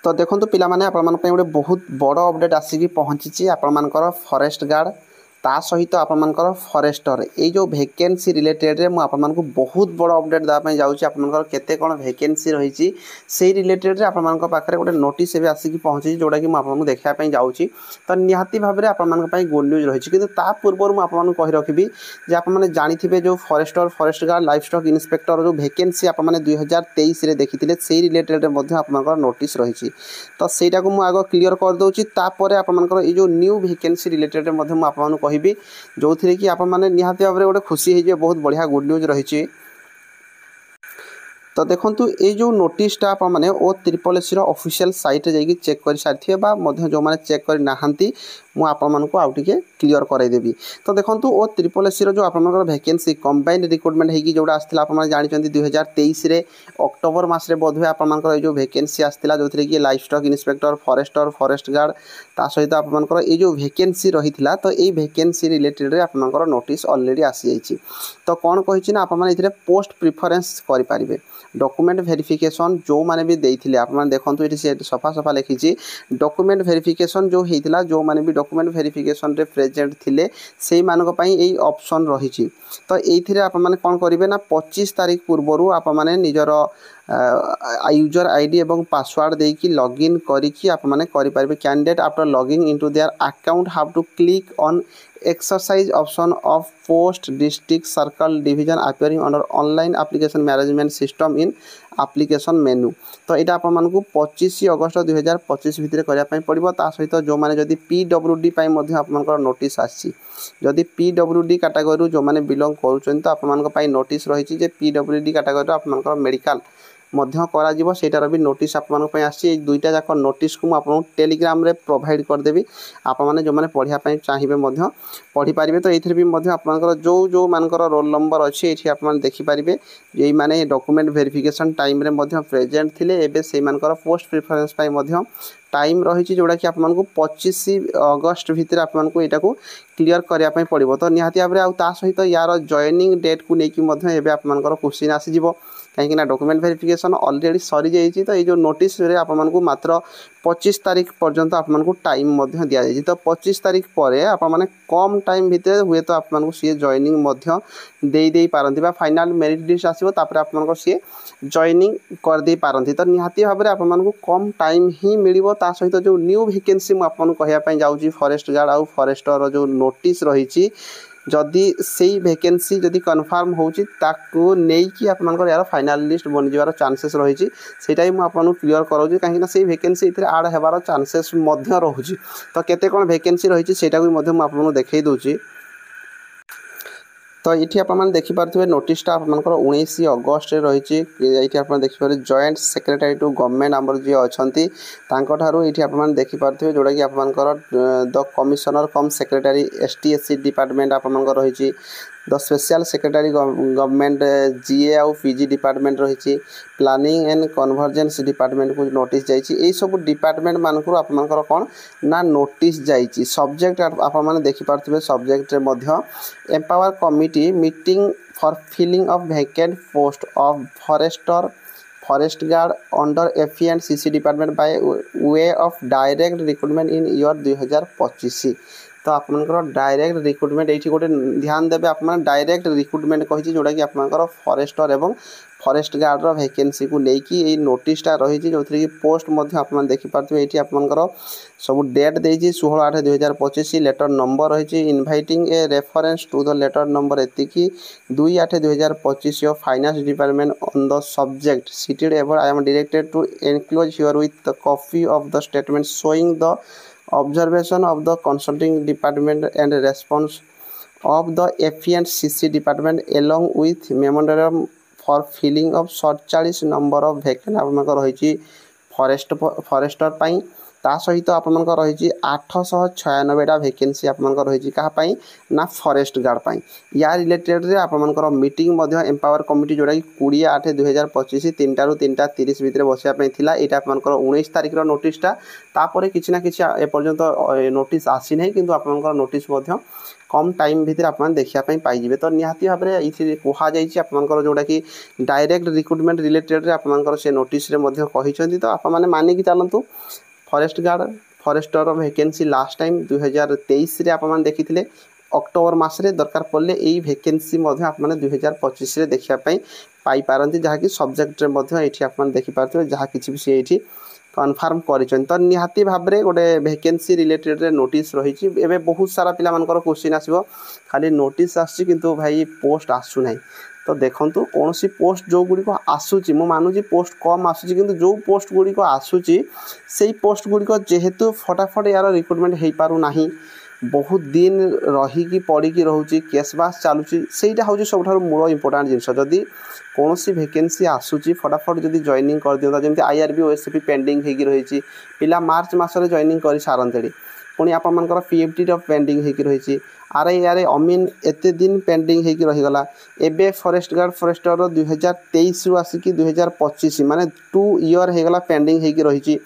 तो देखो पिलाने आपण गोटे बहुत बड़ अपडेट आसिक पहुँची आपर फॉरेस्ट गार्ड ता सहित आपर फॉरेस्टर ये जो वैकेंसी रिलेटेड रे मुझे बहुत बड़ अपडेट देवाई जाऊँगी आपर केते कौन वैकेंसी रही से रिलेटेड रे आपर पाखे गोटे नोटिस एवं आसिक पहुँची जोटा कि मुझे देखापी जाऊँगी तो निहाती भाव में आपर गुड न्यूज रही कि पूर्व मुझे कही रखी जे आपने जानी जो forester forest guard livestock inspector जो वैकेंसी आपने 2023 देखी से रिलेटेड आपर नोटिस रही तो सहीटा को मुझे आग क्लीयर करदे तापर आपर ये जो न्यू वैकेंसी रिलेटेड आपको कहबी जो थी कि आपने निहाती भाव में गोटे खुशी हो बहुत बढ़िया गुड न्यूज रही तो देखो ये जो नोटिसटा आपने O3SC ऑफिशियल साइट जाकि चेक कर सारी जो मैंने चेक करना मुझे आपको आउ टे क्लीयर करदेवी तो देखो O3SC जो आप वैकेंसी कंबाइंड रिक्रुटमेंट होगी जोड़ा आसाला आपने जानते 2023 अक्टोबर मसरे बोधे आपर जो वैकेंसी आसाला जो थी कि livestock inspector forester forest guard ता सहित आपर ये जो वैकेंसी रही तो ये वैकेंसी रिलेटेड आपर नोटिस ऑलरेडी आसी जाइए तो कौन कही आपने पोस्ट प्रिफरेंस करेंगे डॉक्यूमेंट वेरिफिकेशन जो मैंने भी देते आपने देखो ये सफा सफा लिखी डॉक्यूमेंट वेरिफिकेशन जो होता जो मैंने भी डॉक्यूमेंट वेरिफिकेशन रे प्रेजेंट थिले से यही ऑप्शन रही तो ये आपने कौन करेंगे ना 25 तारीख पूर्वर आप निजर यूजर आईडी एवं पासवर्ड देकी लॉगिन करिकी आप माने करि पारबे candidate after logging into their account have to click on exercise option of post district circle division appearing under online application management system in application menu तो यहाँ आपको 25 अगस्त 2025 भितर करने पड़ो ता सहित जो मैंने जदि PWD आप नोटिस आदि PWD कैटेगरी जो मैंने बिलोंग कर नोटिस रही PWD कैटेगरी आप मेडिकल सेटार भी नोटिस आपको दुईटा जाक नोटिस को मुझे टेलीग्राम रे प्रोवाइड करदेवी आपने जो मैंने पढ़ाई चाहिए पढ़ी पारे तो ये भी आपंकर जो जो मानकर रोल नंबर अच्छी ये आप देखिपारे ये माने डॉक्यूमेंट वेरिफिकेशन टाइम रे प्रेजेंट थिले एबे से मानकर पोस्ट प्रिफरेंस टाइम रही जोड़ा कि आपको 25 अगस्त भितर आपको यहाँ को क्लीयर करने पड़ो तो निहाती भाव में सहित यार जॉइनिंग डेट को लेकिन आपर क्वेश्चन आसीज कहीं डॉक्यूमेंट वेरिफिकेशन ऑलरेडी सरी जाइए तो ये नोटिस आपको मात्र 25 तारीख पर्यंत आपको टाइम दि जाए तो 25 तारीख पर आपने कम टाइम भितर हुए तो आपको सी जॉइनिंग दे पारती फाइनाल मेरिट लिस्ट आसो आपको सी जॉइनिंग करदे पारती तो निहाती भाव में आपको कम टाइम ही मिल सहित जो न्यू वैकेंसी मुझे कहवाई जाऊँगी फॉरेस्ट गार्ड आउ फॉरेस्टर जो नोटिस रही जदि से वैकेंसी जदि कन्फर्म होची ताकू नहीं कि आपनकर यार फाइनल लिस्ट बन जावार चांसेस रही सेटा ही मुझे क्लीयर कराऊँ कहीं से वैकेंसी इतने आड होबार चांसेस रोचे तो केते कौन वैकेंसी रही सेटा भी मुझे देखई दूची तो ये आपने देखिपे नोटिसटा आपर 19 अगस्त रही ये आप देखिए जॉइंट सेक्रेटरी टू गवर्नमेंट आमर जी अच्छा ये आपने देखिपे जोटा कि आपर the commissioner cum secretary ST/SC department आपर रही the special secretary government GA आउ PG डिपार्टमेंट रही प्लानिंग एंड कन्वर्जेंस डिपार्टमेंट को नोटिस जाइए सब डिपार्टमेंट मानक आपर कौन ना नोटिस जाइए सब्जेक्ट आप देखिपे subject empower committee meeting for filling of vacant post of forester forest guard under FE and CC department by way of direct recruitment in year 2025 तो आपंकर डायरेक्ट रिक्रुटमेंट ये गोटे ध्यान देवे आप डायरेक्ट रिक्रुटमेंट कही जोटा कि आपंकर फॉरेस्टर एवं फॉरेस्ट गार्ड वैकेंसी को लेकिन नोटिसटा रही जो थी कि पोस्ट आप देखिपे ये आपंकर सब डेट देती 16/8/2025 लेटर नंबर रही inviting a reference to the letter number एतिकी 2/8/2025 finance department on the subject cited above I am directed to enclose herewith the copy of the statement showing the observation of the consulting department and response of the FE and CC department along with memorandum for filling of 47 number of vacant आपको रही forester ता सहित आपमनकर रही 896टा vacancy आपमनकर रही कहाँ ना forest guard पाई या related रे आपमनकर मीटिंग मध्य एम्पावर कमिटी जोड़ा कि 20/8/2025 3 ରୁ 3:30 भितर बसिया थिला एटा आपमनकर 19 तारिख रो नोटिसटा तापर किछि ना किछि ए पर्यंत नोटिस आसी नै किंतु आपमनकर नोटिस मध्य कम टाइम भितर आप देखा पाइबे तो निहाती भाव में ये कहुई आपंकर जोटा कि डायरेक्ट रिक्रुटमेंट रिलेटेड आपंकर से नोटिस कहते तो आप मानिकी चलतु forest guard forester vacancy last time 2023 आप देखी अक्टोबर मसरे दरकार पड़े यही वैकेंसी आप 2025 देखापी पाइपारती जहाँकि सब्जेक्ट ये आप देखिपे जहाँ किसी भी सी कन्फर्म कर तो निहाती भाव में गोटे वैकेंसी रिलेटेड नोटिस रही बहुत सारा पिला क्वेश्चन आसो खाली नोटिस आसी किंतु भाई पोस्ट आसुना तो देखूँ कौन सी पोस्ट जो गुड़िक आसूची मु मानुची पोस्ट कम आसूची किंतु जो पोस्ट गुड़िक आसूची से पोस्ट गुड़िक जेहेतु फटाफट यार रिक्रुटमेंट हो पार ना बहुत दिन रहीकि पड़ी रोचे केसबास चलुची सेटा हूँ सब मूल इंपोर्टाट जिनस जदि कौन सी वैकेंसी आसूची फटाफट जदि जॉइनिंग कर दिंता जमी IRB OSCP पेंडिंग हो रही पिला मार्च मसरे जॉइनिंग कर सारते पुणी आपर PFT पेंडिंग हो रही RIR अमीन एत दिन पेंडिंग हो रहीगला एबे फॉरेस्ट गार्ड फॉरेस्टर 2023 रु आसिक 2025 माने 2 ईयर होगला पेंडिंग हो रही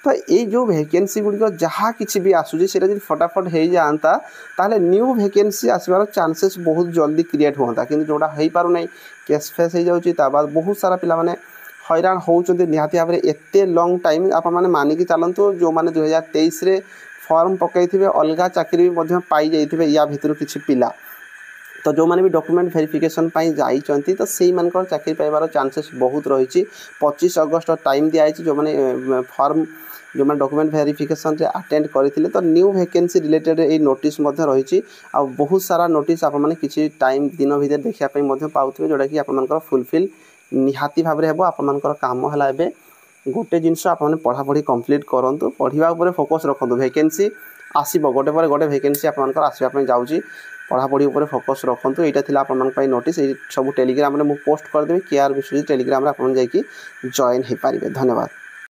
तो ये जो वैकेंसी गुड़िक जहाँ किसी भी आसूसी से फटाफट हो जाता ताले न्यू वैकेंसी आसबार चांसेस बहुत जल्दी क्रिएट होता कि जोड़ा हो पार ना केस फेस हो जाऊँगी बाद बहुत सारा पिला माने हैरान होती निहाती भाव में एत लंग टाइम आप मानिकी चलतु जो मैंने 2023 रे फॉर्म पकई अलग चाकरी भी पाई जाइए या भितर किसी पिला तो जो मैंने भी डॉक्यूमेंट वेरिफिकेशन जाइए तो से चाकरी पाइबार चांसेस बहुत रही 25 अगस्त टाइम दिखाई जो मैंने फॉर्म जो मैंने डॉक्यूमेंट वेरिफिकेशन रे अटेंड करते तो न्यू वैकेंसी रिलेटेड ये नोटिस रही आ बहुत सारा नोटिस आप किसी टाइम दिन भर देखापी पाथे जोटा कि आप फुलफिल निहाती भाव में आप काम है गोटे जिनस आप पढ़ापढ़ी कंप्लीट करूँ पढ़ा फोकस रखु वैकेंसी आसब गोटे पर गोटे वैकेंसी आसवाई जाऊँगी पढ़ापढ़ी उपर फोकस रखु यहाँ आप नोटिस सब टेलीग्राम में मुझे पोस्ट करदेवी केआर विश्वजीत टेलीग्राम आप जॉइन हो पारे। धन्यवाद।